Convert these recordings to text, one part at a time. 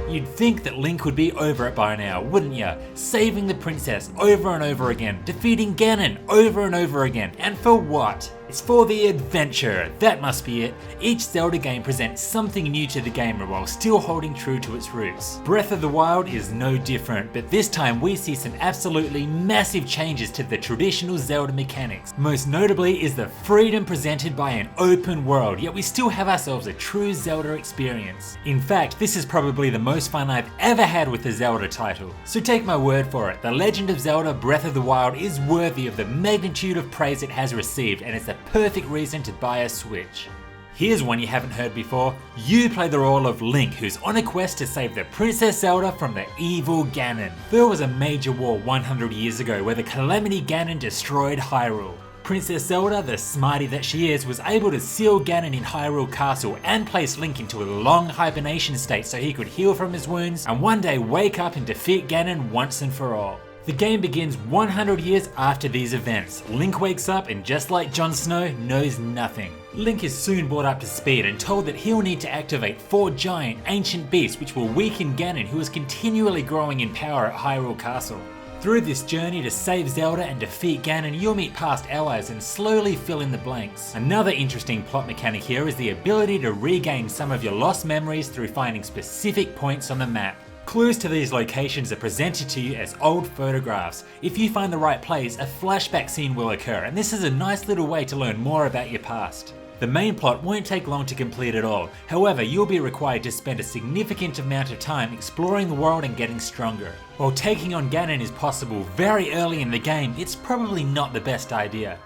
You'd think that Link would be over it by now, wouldn't ya? Saving the princess over and over again, defeating Gannon over and over again, and for what? It's for the adventure, that must be it. Each Zelda game presents something new to the gamer while still holding true to its roots. Breath of the Wild is no different, but this time we see some absolutely massive changes to the traditional Zelda mechanics. Most notably is the freedom presented by an open world, yet we still have ourselves a true Zelda experience. In fact, this is probably the most fun I've ever had with a Zelda title. So take my word for it, The Legend of Zelda Breath of the Wild is worthy of the magnitude of praise it has received, and it's a perfect reason to buy a Switch. Here's one you haven't heard before. You play the role of Link, who's on a quest to save the Princess Zelda from the evil Gannon. There was a major war 100 years ago where the Calamity Ganon destroyed Hyrule. Princess Zelda, the smarty that she is, was able to seal Ganon in Hyrule Castle and place Link into a long hibernation state so he could heal from his wounds and one day wake up and defeat Ganon once and for all. The game begins 100 years after these events. Link wakes up and just like Jon Snow, knows nothing. Link is soon brought up to speed and told that he'll need to activate 4 giant ancient beasts which will weaken Ganon, who is continually growing in power at Hyrule Castle. Through this journey to save Zelda and defeat Ganon, you'll meet past allies and slowly fill in the blanks. Another interesting plot mechanic here is the ability to regain some of your lost memories through finding specific points on the map. Clues to these locations are presented to you as old photographs. If you find the right place, a flashback scene will occur, and this is a nice little way to learn more about your past. The main plot won't take long to complete at all, however you'll be required to spend a significant amount of time exploring the world and getting stronger. While taking on Ganon is possible very early in the game, it's probably not the best idea.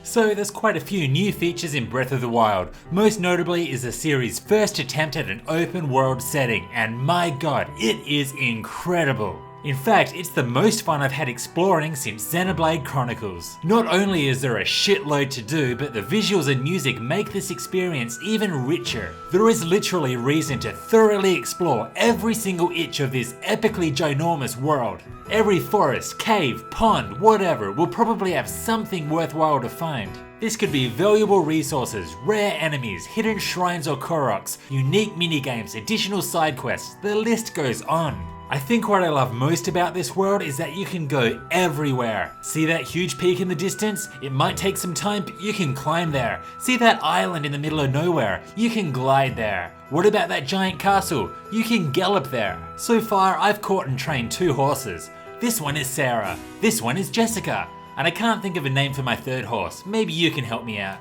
So there's quite a few new features in Breath of the Wild. Most notably is the series' first attempt at an open world setting, and my god, it is incredible. In fact, it's the most fun I've had exploring since Xenoblade Chronicles. Not only is there a shitload to do, but the visuals and music make this experience even richer. There is literally reason to thoroughly explore every single inch of this epically ginormous world. Every forest, cave, pond, whatever will probably have something worthwhile to find. This could be valuable resources, rare enemies, hidden shrines or Koroks, unique minigames, additional side quests, the list goes on. I think what I love most about this world is that you can go everywhere. See that huge peak in the distance? It might take some time, but you can climb there. See that island in the middle of nowhere? You can glide there. What about that giant castle? You can gallop there. So far, I've caught and trained 2 horses. This one is Sarah. This one is Jessica. And I can't think of a name for my 3rd horse. Maybe you can help me out.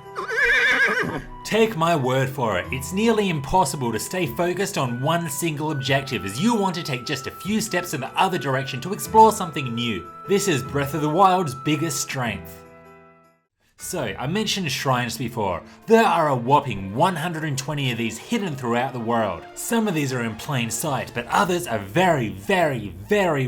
Take my word for it, it's nearly impossible to stay focused on one single objective as you want to take just a few steps in the other direction to explore something new. This is Breath of the Wild's biggest strength. So, I mentioned shrines before. There are a whopping 120 of these hidden throughout the world. Some of these are in plain sight, but others are very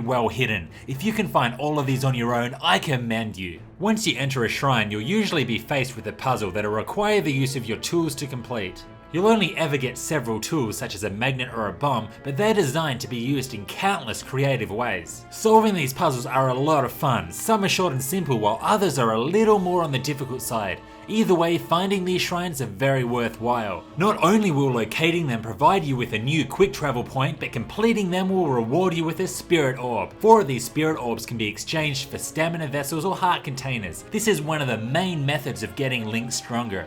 well hidden. If you can find all of these on your own, I commend you. Once you enter a shrine, you'll usually be faced with a puzzle that'll require the use of your tools to complete. You'll only ever get several tools such as a magnet or a bomb, but they're designed to be used in countless creative ways. Solving these puzzles are a lot of fun. Some are short and simple while others are a little more on the difficult side. Either way, finding these shrines are very worthwhile. Not only will locating them provide you with a new quick travel point, but completing them will reward you with a spirit orb. 4 of these spirit orbs can be exchanged for stamina vessels or heart containers. This is one of the main methods of getting Link stronger.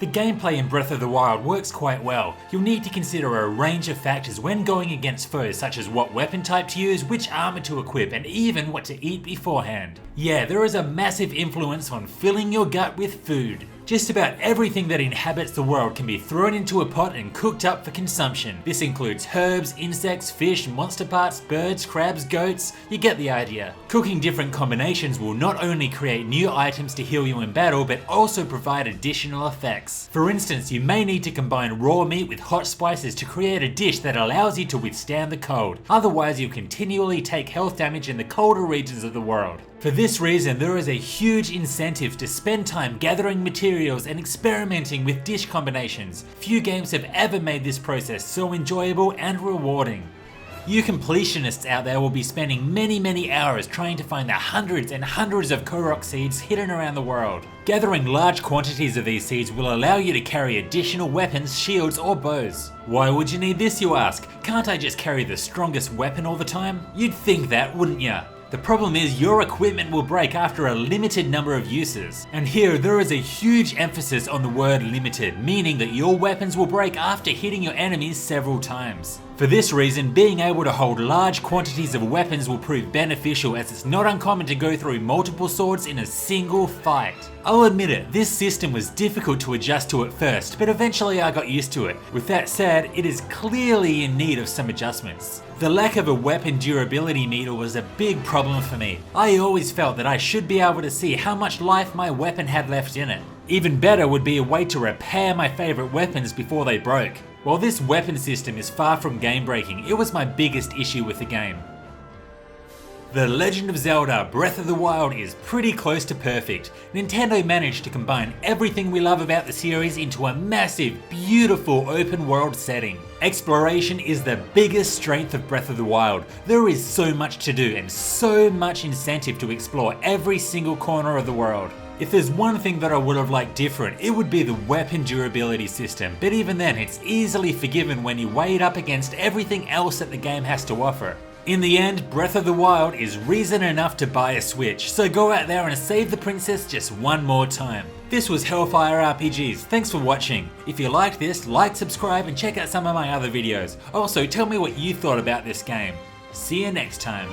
The gameplay in Breath of the Wild works quite well. You'll need to consider a range of factors when going against foes, such as what weapon type to use, which armor to equip, and even what to eat beforehand. Yeah, there is a massive influence on filling your gut with food. Just about everything that inhabits the world can be thrown into a pot and cooked up for consumption. This includes herbs, insects, fish, monster parts, birds, crabs, goats, you get the idea. Cooking different combinations will not only create new items to heal you in battle, but also provide additional effects. For instance, you may need to combine raw meat with hot spices to create a dish that allows you to withstand the cold. Otherwise, you'll continually take health damage in the colder regions of the world. For this reason, there is a huge incentive to spend time gathering materials and experimenting with dish combinations. Few games have ever made this process so enjoyable and rewarding. You completionists out there will be spending many hours trying to find the hundreds and hundreds of Korok seeds hidden around the world. Gathering large quantities of these seeds will allow you to carry additional weapons, shields, or bows. Why would you need this, you ask? Can't I just carry the strongest weapon all the time? You'd think that, wouldn't ya? The problem is your equipment will break after a limited number of uses. And here there is a huge emphasis on the word limited, meaning that your weapons will break after hitting your enemies several times. For this reason, being able to hold large quantities of weapons will prove beneficial, as it's not uncommon to go through multiple swords in a single fight. I'll admit it, this system was difficult to adjust to at first, but eventually I got used to it. With that said, it is clearly in need of some adjustments. The lack of a weapon durability meter was a big problem for me. I always felt that I should be able to see how much life my weapon had left in it. Even better would be a way to repair my favorite weapons before they broke. While this weapon system is far from game breaking, it was my biggest issue with the game. The Legend of Zelda Breath of the Wild is pretty close to perfect. Nintendo managed to combine everything we love about the series into a massive, beautiful open world setting. Exploration is the biggest strength of Breath of the Wild. There is so much to do and so much incentive to explore every single corner of the world. If there's one thing that I would have liked different, it would be the weapon durability system, but even then it's easily forgiven when you weigh it up against everything else that the game has to offer. In the end, Breath of the Wild is reason enough to buy a Switch, so go out there and save the princess just one more time. This was Hellfire RPGs, thanks for watching. If you liked this, like, subscribe, and check out some of my other videos. Also, tell me what you thought about this game. See you next time.